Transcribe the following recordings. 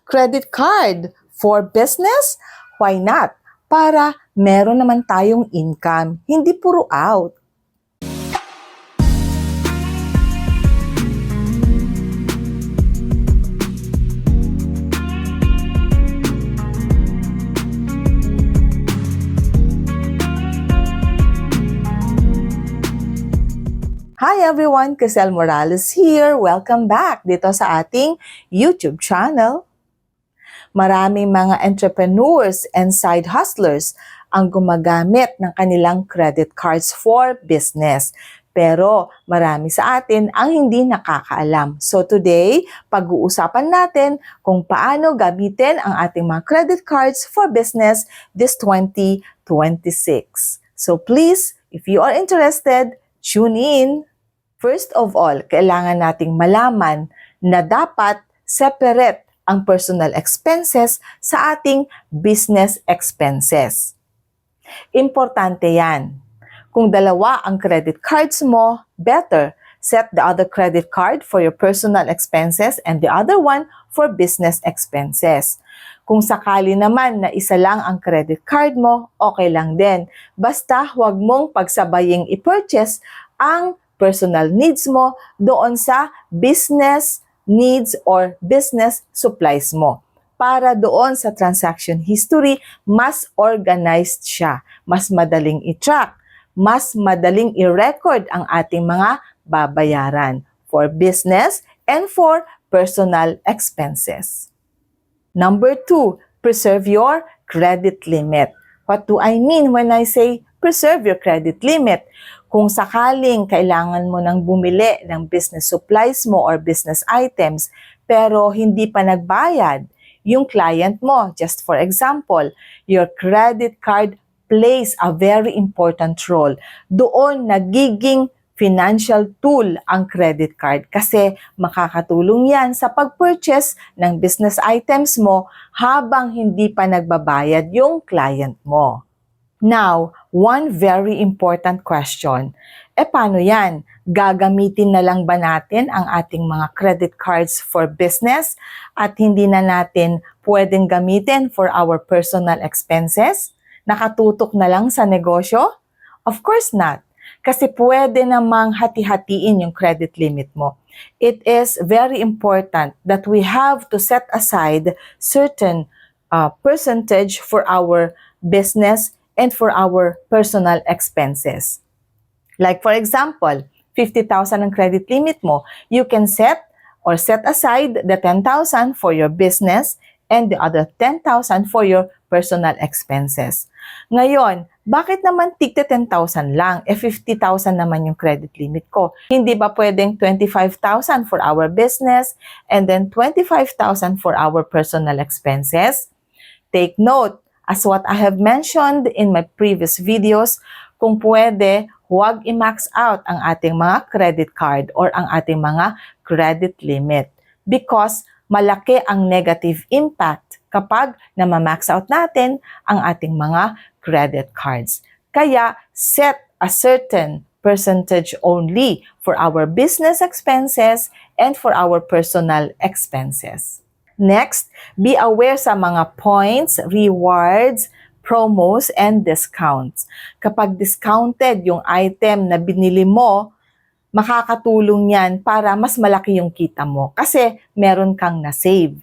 credit card for business? Why not? Para meron naman tayong income, hindi puro out. Hi everyone, Crisel Morales here. Welcome back dito sa ating YouTube channel. Maraming mga entrepreneurs and side hustlers ang gumagamit ng kanilang credit cards for business. Pero marami sa atin ang hindi nakakaalam. So today, pag-uusapan natin kung paano gamitin ang ating mga credit cards for business this 2026. So please, if you are interested, tune in. First of all, kailangan nating malaman na dapat separate ang personal expenses sa ating business expenses. Importante yan. Kung dalawa ang credit cards mo, better set the other credit card for your personal expenses and the other one for business expenses. Kung sakali naman na isa lang ang credit card mo, okay lang din. Basta huwag mong pagsabaying i-purchase ang personal needs mo doon sa business needs or business supplies mo. Para doon sa transaction history, mas organized siya. Mas madaling i-track. Mas madaling i-record ang ating mga babayaran for business and for personal expenses. Number 2, preserve your credit limit. What do I mean when I say preserve your credit limit? Kung sakaling kailangan mo nang bumili ng business supplies mo or business items pero hindi pa nagbayad yung client mo, just for example, your credit card plays a very important role. Doon nagiging financial tool ang credit card kasi makakatulong yan sa pag-purchase ng business items mo habang hindi pa nagbabayad yung client mo. Now, one very important question. Paano yan? Gagamitin na lang ba natin ang ating mga credit cards for business at hindi na natin pwedeng gamitin for our personal expenses? Nakatutok na lang sa negosyo? Of course not. Kasi pwede namang hati-hatiin yung credit limit mo. It is very important that we have to set aside certain percentage for our business and for our personal expenses. Like for example, 50,000 ang credit limit mo, you can set aside the 10,000 for your business and the other 10,000 for your personal expenses. Ngayon, bakit naman tigte 10,000 lang? 50,000 naman yung credit limit ko. Hindi ba pwedeng 25,000 for our business and then 25,000 for our personal expenses? Take note, as what I have mentioned in my previous videos, kung pwede, huwag i-max out ang ating mga credit card or ang ating mga credit limit because malaki ang negative impact kapag na-max out natin ang ating mga credit cards. Kaya, set a certain percentage only for our business expenses and for our personal expenses. Next, be aware sa mga points, rewards, promos, and discounts. Kapag discounted yung item na binili mo, makakatulong yan para mas malaki yung kita mo kasi meron kang na-save.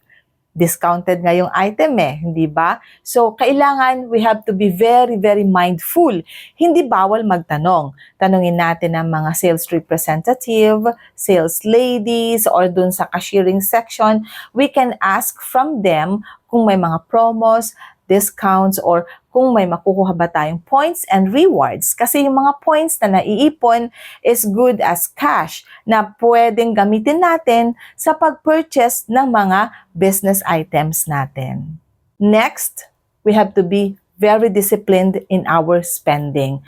Discounted nga yung item hindi ba? So, kailangan we have to be very, very mindful. Hindi bawal magtanong. Tanungin natin ang mga sales representative, sales ladies, or dun sa cashiering section. We can ask from them kung may mga promos, discounts, or kung may makukuha ba tayong points and rewards. Kasi yung mga points na naiipon is good as cash na pwedeng gamitin natin sa pag-purchase ng mga business items natin. Next, we have to be very disciplined in our spending.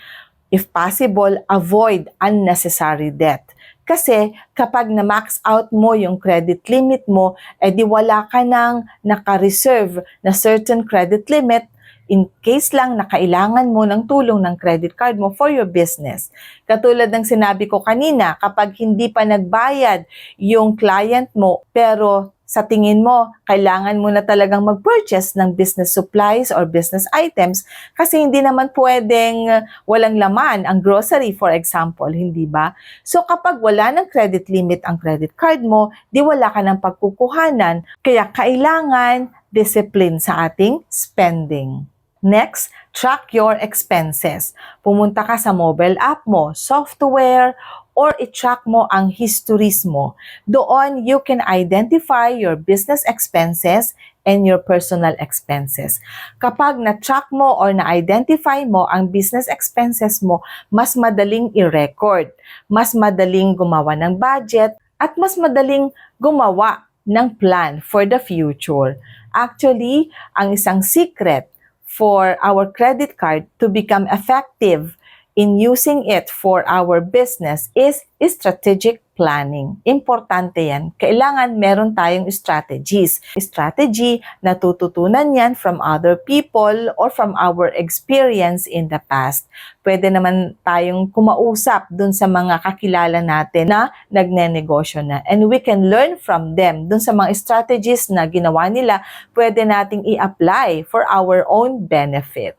If possible, avoid unnecessary debt. Kasi kapag na-max out mo yung credit limit mo, di wala ka nang naka-reserve na certain credit limit in case lang na kailangan mo ng tulong ng credit card mo for your business. Katulad ng sinabi ko kanina, kapag hindi pa nagbayad yung client mo pero sa tingin mo, kailangan mo na talagang mag-purchase ng business supplies or business items kasi hindi naman pwedeng walang laman ang grocery, for example, hindi ba? So kapag wala ng credit limit ang credit card mo, di wala ka ng pagkukuhanan. Kaya kailangan discipline sa ating spending. Next, track your expenses. Pumunta ka sa mobile app mo, software, or i-track mo ang histories mo. Doon, you can identify your business expenses and your personal expenses. Kapag na-track mo or na-identify mo ang business expenses mo, mas madaling i-record, mas madaling gumawa ng budget, at mas madaling gumawa ng plan for the future. Actually, ang isang secret for our credit card to become effective in using it for our business is strategic planning. Importante yan. Kailangan meron tayong strategies. Strategy na tututunan yan from other people or from our experience in the past. Pwede naman tayong kumausap dun sa mga kakilala natin na nagnenegosyo na. And we can learn from them. Dun sa mga strategies na ginawa nila, pwede nating i-apply for our own benefit.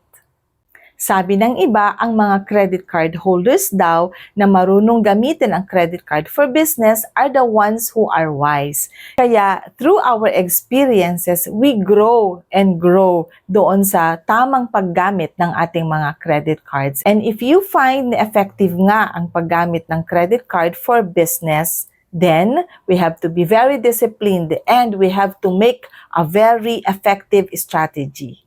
Sabi ng iba, ang mga credit card holders daw na marunong gamitin ang credit card for business are the ones who are wise. Kaya through our experiences, we grow and grow doon sa tamang paggamit ng ating mga credit cards. And if you find effective nga ang paggamit ng credit card for business, then we have to be very disciplined and we have to make a very effective strategy.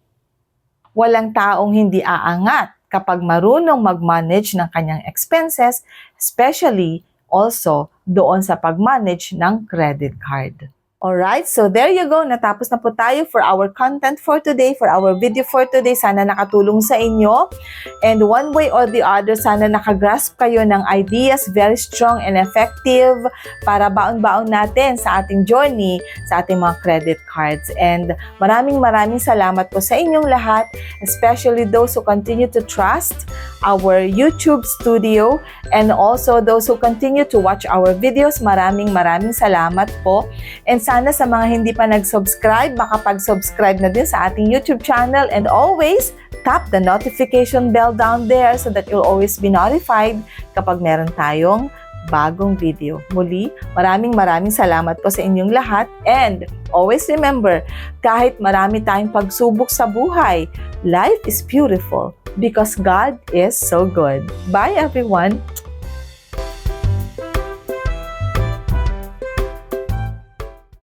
Walang taong hindi aangat kapag marunong mag-manage ng kanyang expenses, especially also doon sa pag-manage ng credit card. Alright, so there you go. Natapos na po tayo for our content for today, for our video for today. Sana nakatulong sa inyo. And one way or the other, sana nakagrasp kayo ng ideas, very strong and effective para baon-baon natin sa ating journey, sa ating mga credit cards. And maraming salamat po sa inyong lahat, especially those who continue to trust our YouTube studio and also those who continue to watch our videos. Maraming salamat po. And sana sa mga hindi pa nag-subscribe, makapag-subscribe na din sa ating YouTube channel, and always tap the notification bell down there so that you'll always be notified kapag meron tayong bagong video. Muli, maraming salamat po sa inyong lahat, and always remember, kahit marami tayong pagsubok sa buhay, life is beautiful because God is so good. Bye everyone!